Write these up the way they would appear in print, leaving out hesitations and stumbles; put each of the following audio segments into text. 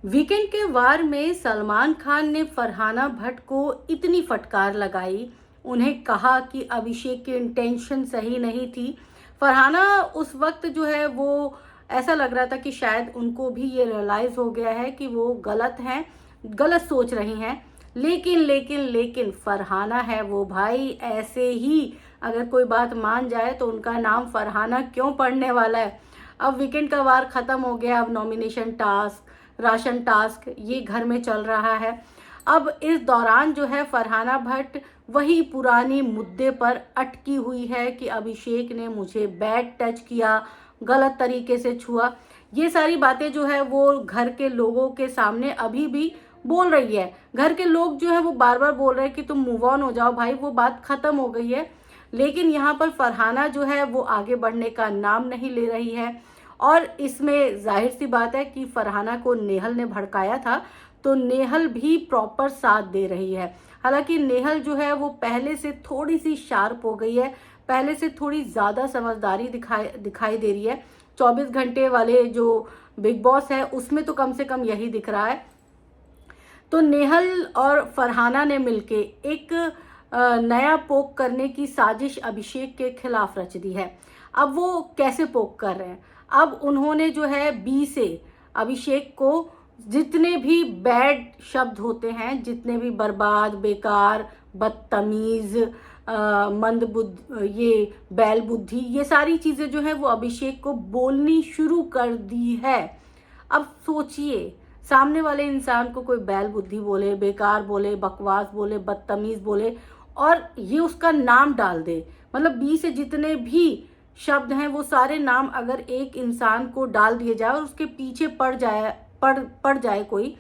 Weekend के वार में सलमान खान ने फरहाना भट्ट को इतनी फटकार लगाई। उन्हें कहा कि अभिषेक की इंटेंशन सही नहीं थी। फरहाना उस वक्त जो है वो ऐसा लग रहा था कि शायद उनको भी ये रियलाइज हो गया है कि वो गलत हैं, गलत सोच रही हैं। लेकिन लेकिन लेकिन फरहाना है वो भाई, ऐसे ही अगर कोई बात मान जाए तो उनका नाम फरहाना क्यों पड़ने वाला है। अब वीकेंड का वार खत्म हो गया, अब नॉमिनेशन टास्क, राशन टास्क ये घर में चल रहा है। अब इस दौरान जो है फरहाना भट्ट वही पुरानी मुद्दे पर अटकी हुई है कि अभिषेक ने मुझे बैड टच किया, गलत तरीके से छुआ। ये सारी बातें जो है वो घर के लोगों के सामने अभी भी बोल रही है। घर के लोग जो है वो बार बार बोल रहे हैं कि तुम मूव ऑन हो जाओ भाई, वो बात खत्म हो गई है। लेकिन यहाँ पर फरहाना जो है वो आगे बढ़ने का नाम नहीं ले रही है। और इसमें जाहिर सी बात है कि फरहाना को नेहल ने भड़काया था, तो नेहल भी प्रॉपर साथ दे रही है। हालांकि नेहल जो है वो पहले से थोड़ी सी शार्प हो गई है, पहले से थोड़ी ज़्यादा समझदारी दिखाई दे रही है। 24 घंटे वाले जो बिग बॉस है उसमें तो कम से कम यही दिख रहा है। तो नेहल और फरहाना ने मिलके एक नया पोक करने की साजिश अभिषेक के खिलाफ रच दी है। अब वो कैसे पोक कर रहे हैं, अब उन्होंने जो है बी से अभिषेक को जितने भी बैड शब्द होते हैं, जितने भी बर्बाद, बेकार, बदतमीज, मंद बुद्धि, ये बैल बुद्धि, ये सारी चीज़ें जो है वो अभिषेक को बोलनी शुरू कर दी है। अब सोचिए, सामने वाले इंसान को कोई बैल बुद्धि बोले, बेकार बोले, बकवास बोले, बदतमीज बोले और ये उसका नाम डाल दे, मतलब बी से जितने भी शब्द हैं वो सारे नाम अगर एक इंसान को डाल दिए जाए और उसके पीछे पड़ जाए कोई,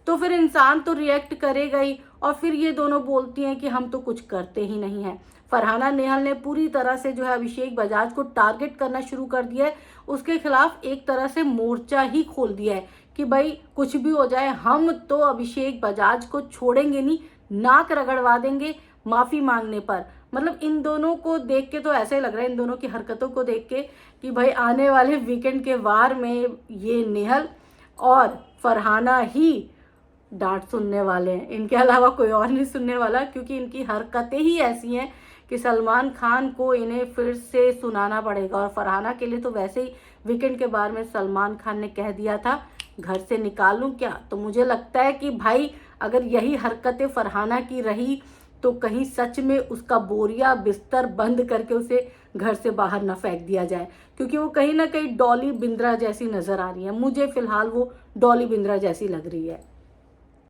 तो फिर इंसान तो रिएक्ट करेगा ही। और फिर ये दोनों बोलती हैं कि हम तो कुछ करते ही नहीं हैं। फरहाना नेहल ने पूरी तरह से जो है अभिषेक बजाज को टारगेट करना शुरू कर दिया है, उसके खिलाफ एक तरह से मोर्चा ही खोल दिया है कि भाई कुछ भी हो जाए हम तो अभिषेक बजाज को छोड़ेंगे नहीं, नाक रगड़वा देंगे माफ़ी मांगने पर। मतलब इन दोनों को देख के तो ऐसा ही लग रहा है, इन दोनों की हरकतों को देख के, कि भाई आने वाले वीकेंड के वार में ये नेहल और फरहाना ही डांट सुनने वाले हैं, इनके अलावा कोई और नहीं सुनने वाला। क्योंकि इनकी हरकतें ही ऐसी हैं कि सलमान खान को इन्हें फिर से सुनाना पड़ेगा। और फरहाना के लिए तो वैसे ही वीकेंड के बारे में सलमान खान ने कह दिया था घर से निकालूं क्या। तो मुझे लगता है कि भाई अगर यही हरकतें फरहाना की रही तो कहीं सच में उसका बोरिया बिस्तर बंद करके उसे घर से बाहर न फेंक दिया जाए। क्योंकि वो कहीं ना कहीं डॉली बिंद्रा जैसी नज़र आ रही है, मुझे फ़िलहाल वो डॉली बिंद्रा जैसी लग रही है।